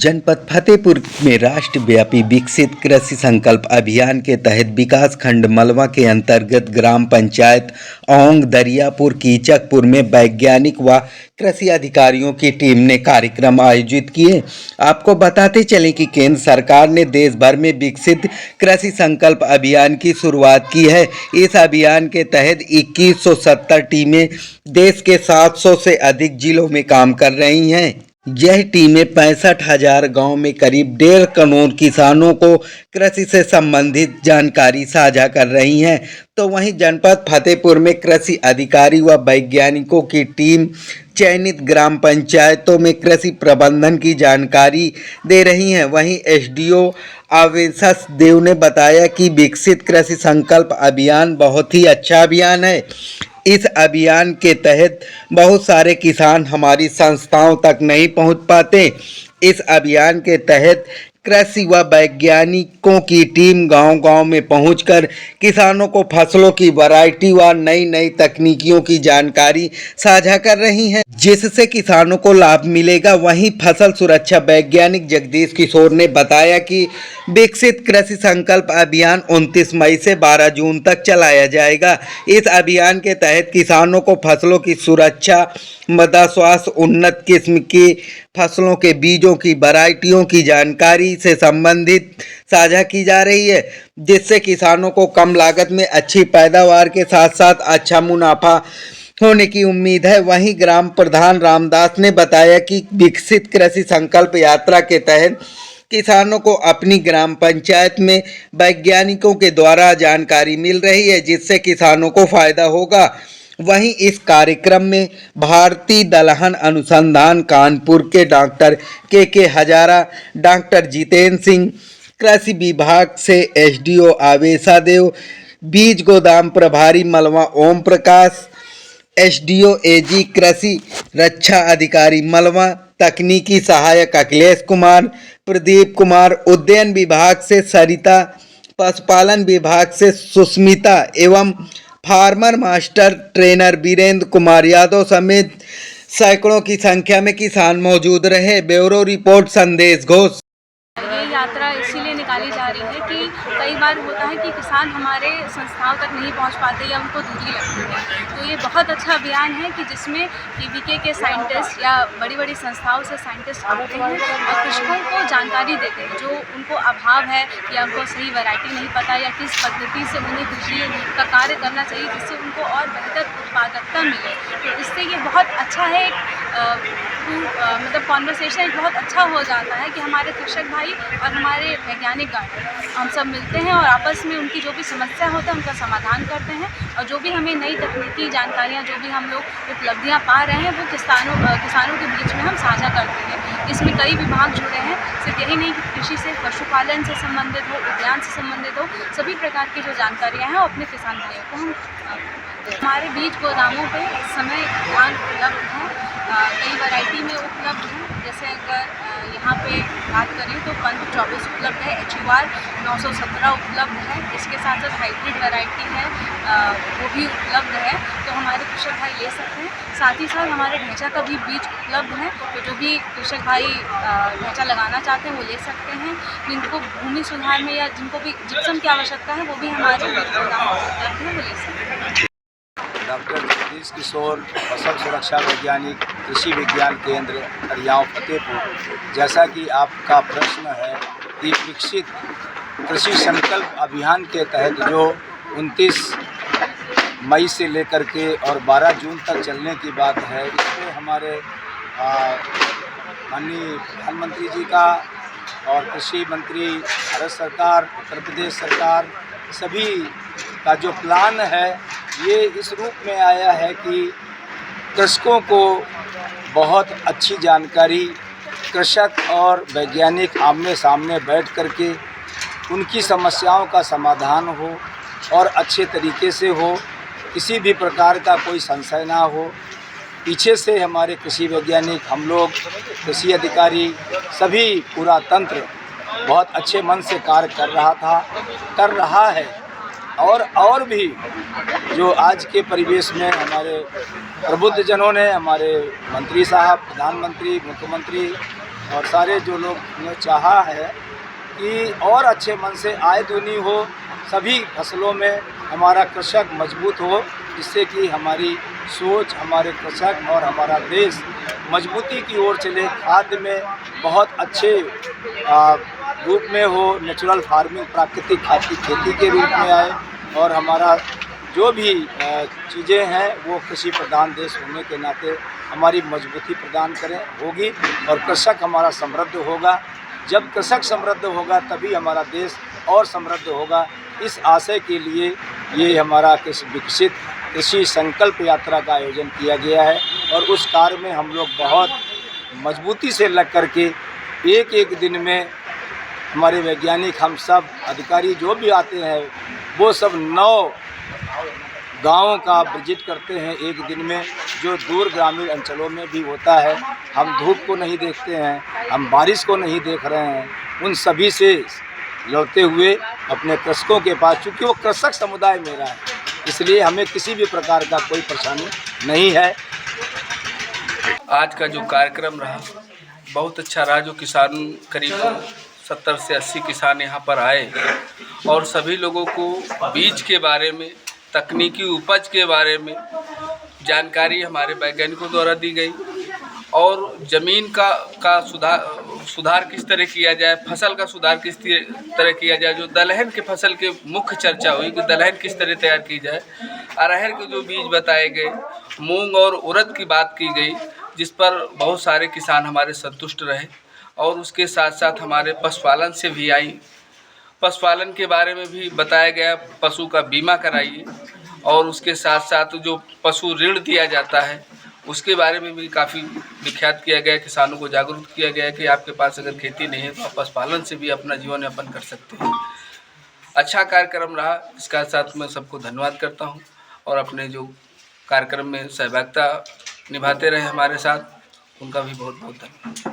जनपद फतेहपुर में राष्ट्रव्यापी विकसित कृषि संकल्प अभियान के तहत विकास खंड मलवा के अंतर्गत ग्राम पंचायत औंग दरियापुर कीचकपुर में वैज्ञानिक व कृषि अधिकारियों की टीम ने कार्यक्रम आयोजित किए। आपको बताते चलें कि केंद्र सरकार ने देश भर में विकसित कृषि संकल्प अभियान की शुरुआत की है। इस अभियान के तहत 2170 टीमें देश के 700 से अधिक जिलों में काम कर रही हैं। यह टीमें 65,000 गाँव में करीब 1.5 करोड़ किसानों को कृषि से संबंधित जानकारी साझा कर रही हैं। तो वहीं जनपद फतेहपुर में कृषि अधिकारी व वैज्ञानिकों की टीम चयनित ग्राम पंचायतों में कृषि प्रबंधन की जानकारी दे रही हैं। वहीं एसडीओ आवेशस देव ने बताया कि विकसित कृषि संकल्प अभियान बहुत ही अच्छा अभियान है। इस अभियान के तहत बहुत सारे किसान हमारी संस्थाओं तक नहीं पहुंच पाते। इस अभियान के तहत कृषि व वैज्ञानिकों की टीम गांव-गांव में पहुंचकर किसानों को फसलों की वैरायटी व नई-नई तकनीकियों की जानकारी साझा कर रही हैं, जिससे किसानों को लाभ मिलेगा। वहीं फसल सुरक्षा वैज्ञानिक जगदीश किशोर ने बताया कि विकसित कृषि संकल्प अभियान 29 मई से 12 जून तक चलाया जाएगा। इस अभियान के तहत किसानों को फसलों की सुरक्षा, मृदा स्वास्थ्य, उन्नत किस्म की फसलों के बीजों की वैरायटियों की जानकारी से संबंधित साझा की जा रही है, जिससे किसानों को कम लागत में अच्छी पैदावार के साथ साथ अच्छा मुनाफा होने की उम्मीद है। वहीं ग्राम प्रधान रामदास ने बताया कि विकसित कृषि संकल्प यात्रा के तहत किसानों को अपनी ग्राम पंचायत में वैज्ञानिकों के द्वारा जानकारी मिल रही है, जिससे किसानों को फायदा होगा। वहीं इस कार्यक्रम में भारतीय दलहन अनुसंधान कानपुर के डॉक्टर के हजारा, डॉक्टर जितेंद्र सिंह, कृषि विभाग से एसडीओ आवेशा देव, बीज गोदाम प्रभारी मलवा ओम प्रकाश, एसडीओ एजी कृषि रक्षा अधिकारी मलवा, तकनीकी सहायक अखिलेश कुमार, प्रदीप कुमार, उद्यान विभाग से सरिता, पशुपालन विभाग से सुस्मिता एवं farmer master trainer Virendra Kumar Yadav समेत सैकड़ों की संख्या में किसान मौजूद रहे। ब्यूरो रिपोर्ट संदेश घोष। ये यात्रा इसीलिए निकाली जा रही है कि कई बार होता है कि किसान हमारे संस्थाओं तक नहीं पहुंच पाते या उनको दूरी लगती है। तो ये बहुत अच्छा अभियान है कि जिसमें टीवीके के साइंटिस्ट या बड़ी बड़ी संस्थाओं से साइंटिस्ट आते हैं और कृषकों को जानकारी देते हैं जो उनको अभाव है या उनको सही वैरायटी नहीं पता या किस पद्धति से उन्हें कृषि का कार्य करना चाहिए जिससे उनको और बेहतर उत्पादकता मिले। तो इससे ये बहुत अच्छा है, मतलब कॉन्वर्सेशन बहुत अच्छा हो जाता है कि हमारे कृषक भाई और हमारे वैज्ञानिक हम सब मिलते हैं और आपस में उनकी जो भी समस्या होता है उनका समाधान करते हैं और जो भी हमें नई तकनीकी जानकारियाँ जो भी हम लोग उपलब्धियाँ पा रहे हैं वो किसानों के बीच में हम साझा करते हैं। इसमें कई विभाग जुड़े हैं, सिर्फ यही नहीं कि कृषि से पशुपालन से संबंधित हो, उद्यान से संबंधित हो, सभी प्रकार की जो जानकारियाँ हैं वो अपने किसान भाइयों को हम हमारे बीज गोदामों पे इस समय धान उपलब्ध है, कई वैरायटी में उपलब्ध है। जैसे अगर यहाँ पे बात करें तो पंच 24 उपलब्ध है, HUR 917 उपलब्ध है, इसके साथ साथ हाइब्रिड वैरायटी है वो भी उपलब्ध है, तो हमारे कृषक भाई ले सकते हैं। साथ ही साथ हमारे ढैंचा का भी बीज उपलब्ध है, तो जो भी कृषक भाई ढैंचा लगाना चाहते हैं वो ले सकते हैं। जिनको भूमि सुधार में या जिनको भी जिप्सम की आवश्यकता है वो भी हमारे बीज गोदाम उपलब्ध है, वो ले सकते हैं। डॉक्टर जगदीश किशोर, फसल सुरक्षा वैज्ञानिक, कृषि विज्ञान केंद्र हरियाणा फतेहपुर। जैसा कि आपका प्रश्न है कि विकसित कृषि संकल्प अभियान के तहत जो 29 मई से लेकर के और 12 जून तक चलने की बात है, इसमें हमारे माननीय प्रधानमंत्री जी का और कृषि मंत्री भारत सरकार, उत्तर प्रदेश सरकार, सभी का जो प्लान है ये इस रूप में आया है कि कृषकों को बहुत अच्छी जानकारी, कृषक और वैज्ञानिक आमने सामने बैठ करके उनकी समस्याओं का समाधान हो और अच्छे तरीके से हो, किसी भी प्रकार का कोई संशय ना हो। पीछे से हमारे कृषि वैज्ञानिक, हम लोग कृषि अधिकारी, सभी पूरा तंत्र बहुत अच्छे मन से कार्य कर रहा है और भी जो आज के परिवेश में हमारे प्रबुद्धजनों ने, हमारे मंत्री साहब, प्रधानमंत्री, मुख्यमंत्री और सारे जो लोग ने चाहा है कि और अच्छे मन से आय दूनी हो, सभी फसलों में हमारा कृषक मजबूत हो, जिससे कि हमारी सोच, हमारे कृषक और हमारा देश मजबूती की ओर चले, खाद्य में बहुत अच्छे रूप में हो, नेचुरल फार्मिंग, प्राकृतिक खाद की खेती के रूप में आए और हमारा जो भी चीज़ें हैं वो कृषि प्रधान देश होने के नाते हमारी मजबूती प्रदान करें होगी और कृषक हमारा समृद्ध होगा। जब कृषक समृद्ध होगा तभी हमारा देश और समृद्ध होगा। इस आशय के लिए ये हमारा विकसित कृषि संकल्प यात्रा का आयोजन किया गया है और उस कार्य में हम लोग बहुत मजबूती से लग करके एक एक दिन में हमारे वैज्ञानिक, हम सब अधिकारी जो भी आते हैं वो सब 9 गाँवों का विजिट करते हैं एक दिन में, जो दूर ग्रामीण अंचलों में भी होता है। हम धूप को नहीं देखते हैं, हम बारिश को नहीं देख रहे हैं, उन सभी से लड़ते हुए अपने कृषकों के पास, चूँकि वो कृषक समुदाय मेरा है, इसलिए हमें किसी भी प्रकार का कोई परेशानी नहीं है। आज का जो कार्यक्रम रहा बहुत अच्छा रहा। जो किसान करीब 70 से 80 किसान यहाँ पर आए और सभी लोगों को बीज के बारे में, तकनीकी उपज के बारे में जानकारी हमारे वैज्ञानिकों द्वारा दी गई और ज़मीन का सुधार किस तरह किया जाए, फसल का सुधार किस तरह किया जाए। जो दलहन के फसल के मुख्य चर्चा हुई कि दलहन किस तरह तैयार की जाए। अरहर के जो बीज बताए गए, मूंग और उड़द की बात की गई, जिस पर बहुत सारे किसान हमारे संतुष्ट रहे। और उसके साथ साथ हमारे पशुपालन से भी आई, पशुपालन के बारे में भी बताया गया, पशु का बीमा कराइए। और उसके साथ साथ जो पशु ऋण दिया जाता है उसके बारे में भी काफ़ी विख्यात किया गया, किसानों को जागरूक किया गया कि आपके पास अगर खेती नहीं है तो आप पशुपालन से भी अपना जीवन यापन कर सकते हैं। अच्छा कार्यक्रम रहा, इसका साथ मैं सबको धन्यवाद करता हूं और अपने जो कार्यक्रम में सहभागिता निभाते रहे हमारे साथ, उनका भी बहुत बहुत धन्यवाद।